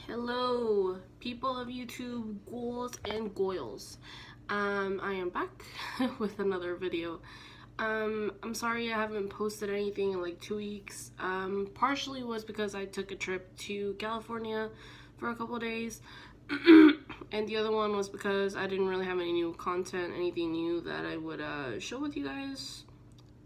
Hello, people of YouTube, ghouls and goyles. I am back with another video. I'm sorry I haven't posted anything in like 2 weeks. Partially was because I took a trip to California for a couple of days. And the other one was because I didn't really have any new content, anything new that I would show with you guys.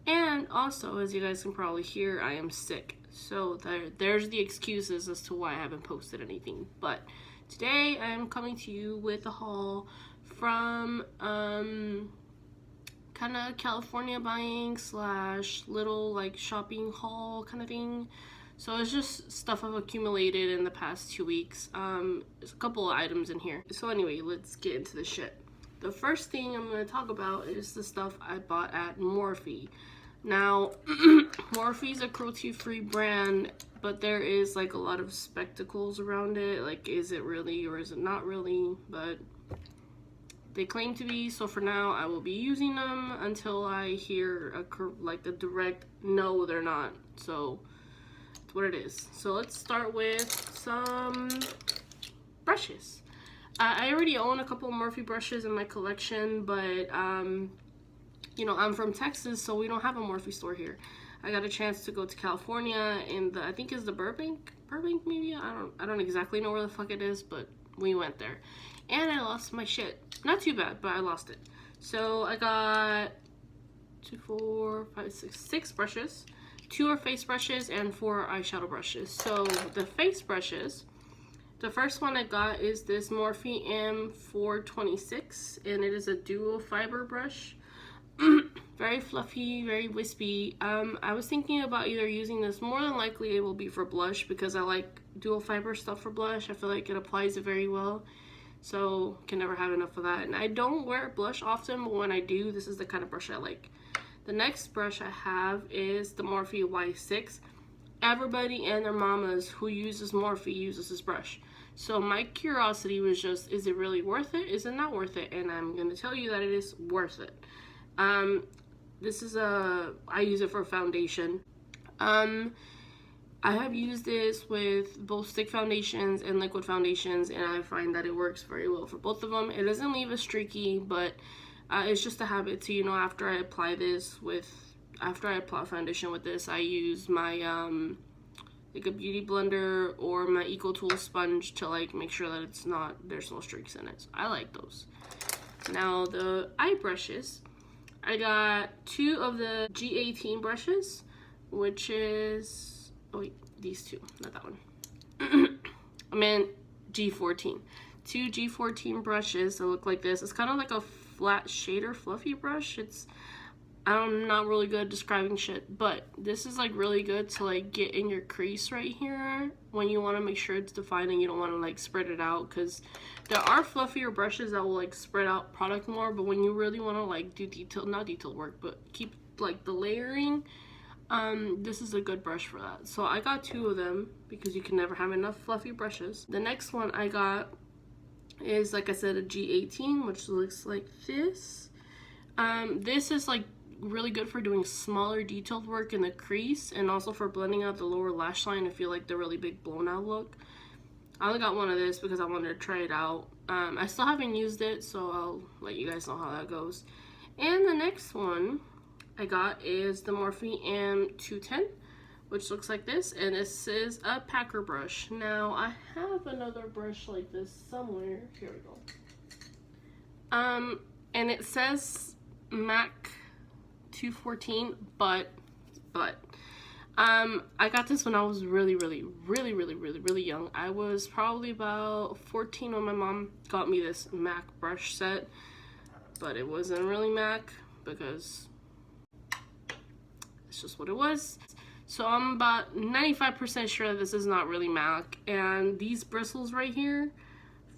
And also, as you guys can probably hear, I am sick. So there's the excuses as to why I haven't posted anything. But today I am coming to you with a haul from kind of California buying slash little like shopping haul kind of thing. So it's just stuff I've accumulated in the past 2 weeks. There's a couple of items in here. So anyway, let's get into the shit. The first thing I'm going to talk about is the stuff I bought at Morphe. Now, Morphe is a cruelty-free brand, but there is like a lot of spectacles around it. Like, is it really or is it not really? But they claim to be, so for now I will be using them until I hear a direct no, they're not. So that's what it is. So let's start with some brushes. I already own a couple of Morphe brushes in my collection, but you know, I'm from Texas, so we don't have a Morphe store here. I got a chance to go to California in I think it's the Burbank maybe? I don't exactly know where the fuck it is, but we went there. And I lost my shit. Not too bad, but I lost it. So I got 6 brushes. 2 are face brushes and 4 eyeshadow brushes. So the face brushes, the first one I got is this Morphe M426, and it is a dual fiber brush. Very fluffy, very wispy. I was thinking about either using this. More than likely it will be for blush because I like dual fiber stuff for blush. I feel like it applies it very well, so can never have enough of that. And I don't wear blush often, but when I do, this is the kind of brush I like. The next brush I have is the Morphe Y6. Everybody and their mamas who uses Morphe uses this brush. So my curiosity was just, is it really worth it? Is it not worth it? And I'm going to tell you that it is worth it. This is I use it for foundation. I have used this with both stick foundations and liquid foundations, and I find that it works very well for both of them. It doesn't leave a streaky, but it's just a habit to, you know, after I apply foundation with this, I use my like a beauty blender or my Eco Tool sponge to like make sure that there's no streaks in it. So I like those. Now the eye brushes, I got 2 of the G18 brushes, which is, oh wait, these 2, not that one. I meant G14. 2 G14 brushes that look like this. It's kind of like a flat shader fluffy brush. I'm not really good at describing shit, but this is like really good to like get in your crease right here when you want to make sure it's defined and you don't want to like spread it out, because there are fluffier brushes that will like spread out product more, but when you really want to like do not detailed work, but keep like the layering, this is a good brush for that. So I got 2 of them because you can never have enough fluffy brushes. The next one I got is, like I said, a G18, which looks like this. This is like really good for doing smaller detailed work in the crease, and also for blending out the lower lash line if you like the really big blown out look. I only got 1 of this because I wanted to try it out. I still haven't used it, so I'll let you guys know how that goes. And the next one I got is the Morphe M210, which looks like this, and this is a packer brush. Now I have another brush like this somewhere. Here we go. And it says MAC 214, but I got this when I was really young. I was probably about 14 when my mom got me this MAC brush set, but it wasn't really MAC because it's just what it was. So I'm about 95% sure that this is not really MAC, and these bristles right here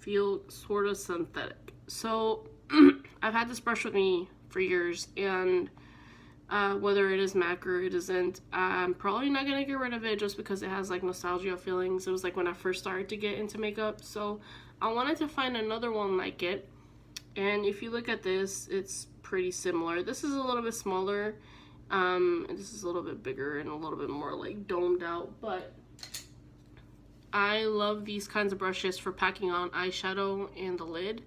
feel sort of synthetic. So I've had this brush with me for years, and whether it is MAC or it isn't, I'm probably not gonna get rid of it just because it has like nostalgia feelings. It was like when I first started to get into makeup, so I wanted to find another one like it. And if you look at this, it's pretty similar. This is a little bit smaller, and this is a little bit bigger and a little bit more like domed out, but I love these kinds of brushes for packing on eyeshadow and the lid,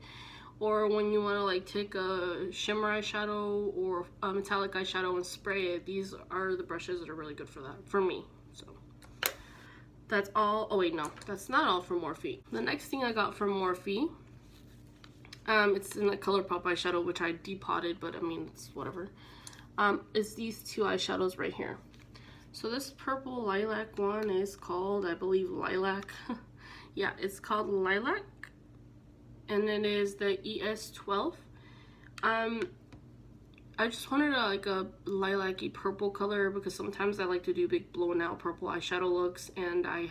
or when you want to like take a shimmer eyeshadow or a metallic eyeshadow and spray it. These are the brushes that are really good for that, for me. So that's all. Oh wait, no, that's not all from Morphe. The next thing I got from Morphe, it's in the ColourPop eyeshadow, which I depotted, but I mean, it's whatever. It's these two eyeshadows right here. So this purple lilac one is called, I believe, Lilac. Yeah, it's called Lilac, and it is the ES12. I just wanted like a lilac-y purple color because sometimes I like to do big blown out purple eyeshadow looks, and I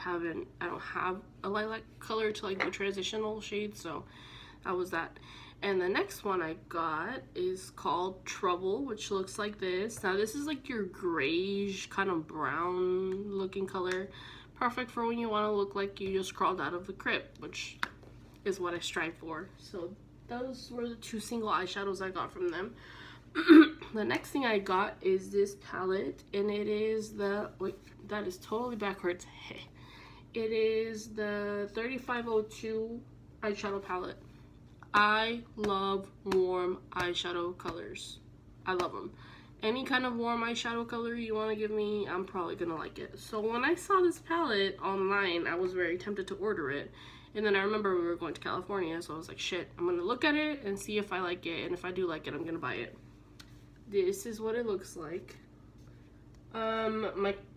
don't have a lilac color to like do transitional shades, so that was that. And the next one I got is called Trouble, which looks like this. Now this is like your grayish kind of brown looking color, perfect for when you want to look like you just crawled out of the crypt, which is what I strive for. So those were the two single eyeshadows I got from them. The next thing I got is this palette, and it is the, wait, that is totally backwards. It is the 3502 eyeshadow palette. I love warm eyeshadow colors. I love them. Any kind of warm eyeshadow color you want to give me, I'm probably gonna like it. So when I saw this palette online, I was very tempted to order it. And then I remember we were going to California, so I was like, shit, I'm gonna look at it and see if I like it, and if I do like it, I'm gonna buy it. This is what it looks like.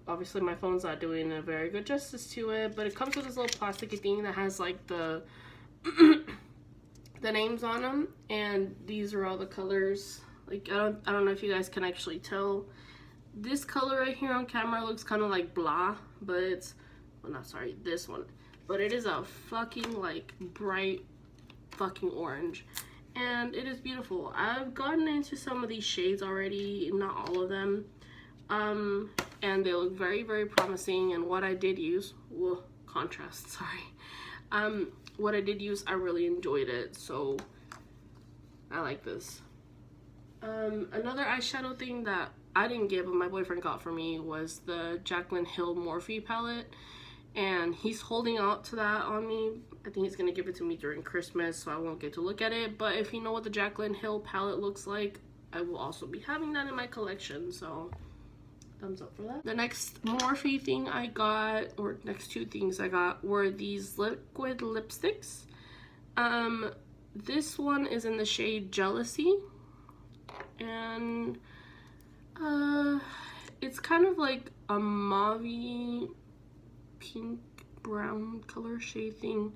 Obviously my phone's not doing a very good justice to it, but it comes with this little plasticky thing that has like the the names on them, and these are all the colors. Like I don't know if you guys can actually tell. This color right here on camera looks kind of like blah, but it's, well, not sorry, this one, but it is a fucking like bright fucking orange, and it is beautiful. I've gotten into some of these shades already, not all of them, and they look very, very promising. And what I did use, whoa, contrast, sorry, what I did use, I really enjoyed it, so I like this. Another eyeshadow thing that I didn't get but my boyfriend got for me was the Jaclyn Hill Morphe palette, and he's holding out to that on me. I think he's gonna give it to me during Christmas, so I won't get to look at it, but if you know what the Jaclyn Hill palette looks like, I will also be having that in my collection, so thumbs up for that. The next Morphe thing I got, or next two things I got, were these liquid lipsticks. This one is in the shade Jealousy, and it's kind of like a mauve pink brown color shade thing.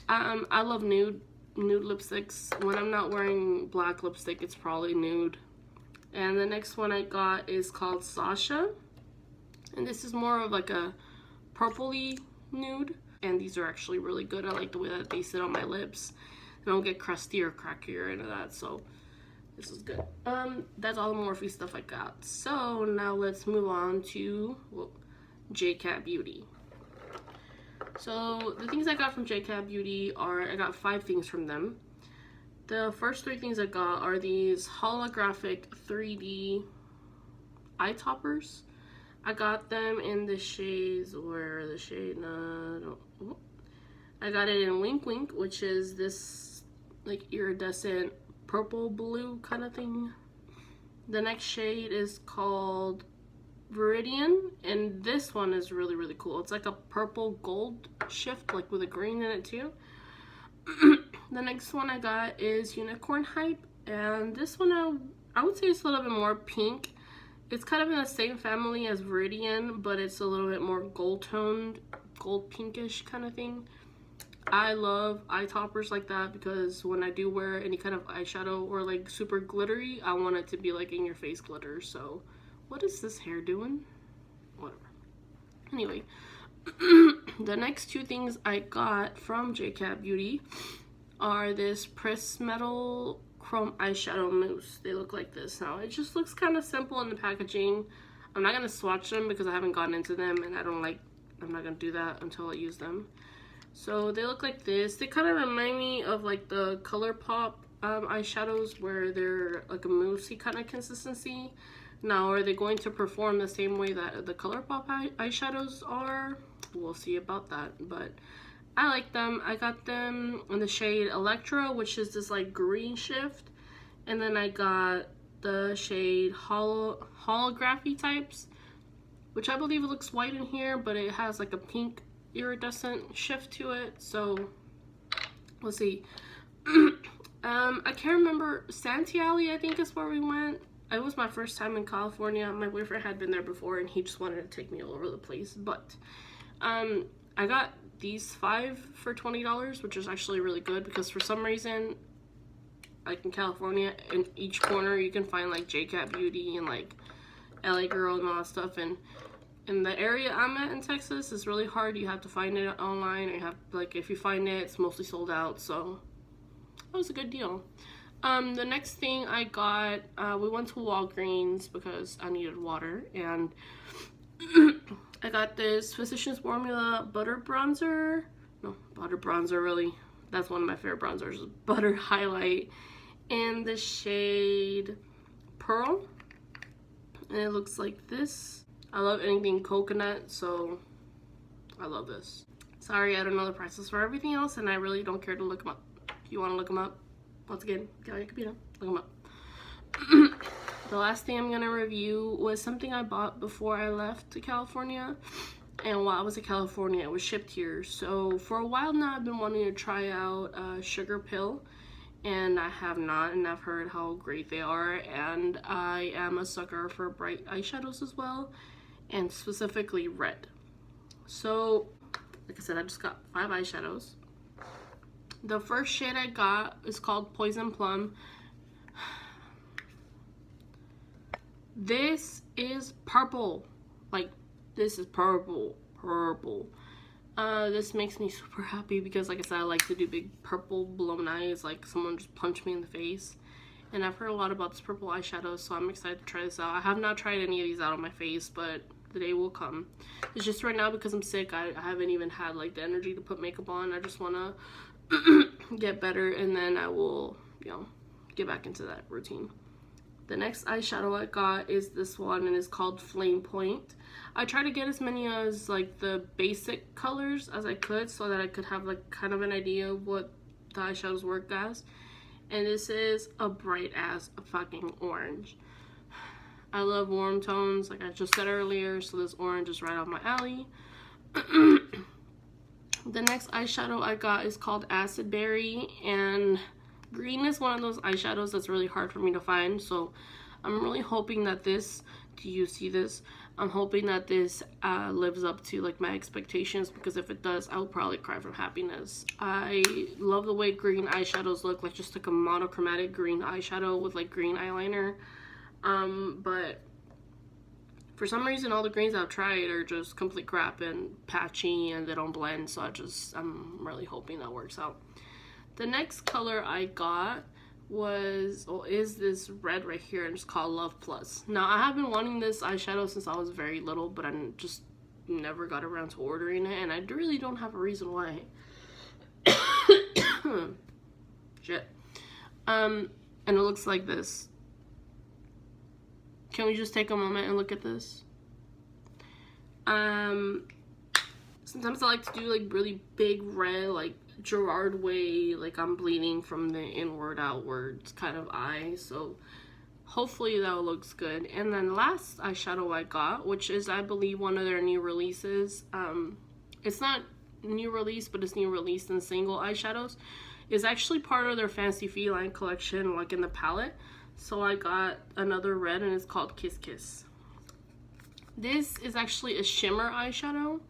I love nude lipsticks. When I'm not wearing black lipstick, it's probably nude. And the next one I got is called Sasha, and this is more of like a purpley nude, and these are actually really good. I like the way that they sit on my lips. I don't get crusty or cracky or any of that, so this is good. That's all the Morphe stuff I got. So now let's move on to, well, JCat Beauty. So the things I got from JCat Beauty are, I got 5 things from them. The first 3 things I got are these holographic 3D eye toppers. I got them in the shades, where are the shade? I got it in Wink Wink, which is this like iridescent purple blue kind of thing. The next shade is called Viridian, and this one is really, really cool. It's like a purple gold shift, like with a green in it too. The next one I got is Unicorn Hype, and this one I would say it's a little bit more pink. It's kind of in the same family as Viridian, but it's a little bit more gold toned, gold pinkish kind of thing. I love eye toppers like that because when I do wear any kind of eyeshadow or like super glittery, I want it to be like in your face glitter. So what is this hair doing? Whatever. Anyway, the next 2 things I got from JCat Beauty are this Press Metal Chrome Eyeshadow Mousse. They look like this. Now, it just looks kind of simple in the packaging. I'm not going to swatch them because I haven't gotten into them, and I'm not going to do that until I use them. So they look like this. They kind of remind me of like the ColourPop eyeshadows, where they're like a moussey kind of consistency. Now, are they going to perform the same way that the ColourPop eyeshadows are? We'll see about that, but I like them. I got them in the shade Electra, which is this like green shift, and then I got the shade Holography Types, which I believe it looks white in here, but it has like a pink iridescent shift to it. So let's see. I can't remember. Santee Alley, I think, is where we went. It was my first time in California. My boyfriend had been there before, and he just wanted to take me all over the place. But I got these 5 for $20, which is actually really good because for some reason, like in California, in each corner you can find like JCat Beauty and like LA Girl and all that stuff. And in the area I'm at in Texas, it's really hard. You have to find it online, or you have, like, if you find it, it's mostly sold out. So that was a good deal. The next thing I got, we went to Walgreens because I needed water, and I got this Physicians Formula Butter Bronzer. No, Butter Bronzer, really. That's one of my favorite bronzers. Butter Highlight in the shade Pearl. And it looks like this. I love anything coconut, so I love this. Sorry, I don't know the prices for everything else, and I really don't care to look them up. If you want to look them up, once again, get on your computer, look them up. The last thing I'm going to review was something I bought before I left to California. And while I was in California, it was shipped here. So for a while now, I've been wanting to try out Sugarpill. And I have not, and I've heard how great they are. And I am a sucker for bright eyeshadows as well. And specifically red. So, like I said, I just got 5 eyeshadows. The first shade I got is called Poison Plum. This is purple. Like, this is purple. This makes me super happy because, like I said, I like to do big purple blown eyes, like someone just punched me in the face. And I've heard a lot about this purple eyeshadow, so I'm excited to try this out. I have not tried any of these out on my face, but the day will come. It's just right now because I'm sick, I haven't even had like the energy to put makeup on. I just want to get better, and then I will, you know, get back into that routine. The next eyeshadow I got is this one, and it's called Flame Point. I try to get as many as like the basic colors as I could so that I could have like kind of an idea of what the eyeshadows work as. And this is a bright ass fucking orange. I love warm tones, like I just said earlier, so this orange is right up my alley. The next eyeshadow I got is called Acid Berry, and green is one of those eyeshadows that's really hard for me to find, so I'm really hoping that this, do you see this? I'm hoping that this lives up to like my expectations, because if it does, I'll probably cry from happiness. I love the way green eyeshadows look, like just like a monochromatic green eyeshadow with like green eyeliner. But for some reason all the greens I've tried are just complete crap and patchy and they don't blend, so I'm really hoping that works out. The next color I got is this red right here, and it's called Love Plus. Now I have been wanting this eyeshadow since I was very little, but I just never got around to ordering it, and I really don't have a reason why. Shit. And it looks like this. Can we just take a moment and look at this? Sometimes I like to do like really big red, like Gerard way, like I'm bleeding from the inward outwards kind of eye. So hopefully that looks good. And then last eyeshadow I got, which is I believe one of their new releases. It's not new release, but it's new release in single eyeshadows. Is actually part of their Fancy Feline collection, like in the palette. So I got another red, and it's called Kiss Kiss. This is actually a shimmer eyeshadow.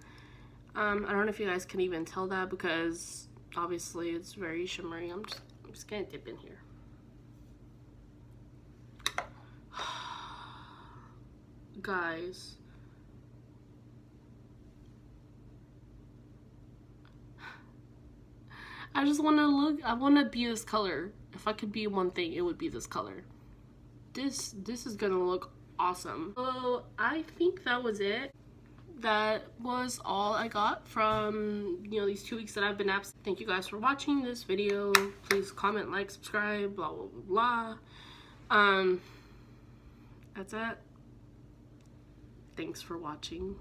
I don't know if you guys can even tell that because obviously it's very shimmery. I'm just gonna dip in here. Guys. I just want to look, I want to be this color. If I could be one thing, it would be this color. This is gonna look awesome. So I think that was it. That was all I got from, you know, these 2 weeks that I've been absent. Thank you guys for watching this video. Please comment, like, subscribe, blah blah blah. That's it. Thanks for watching.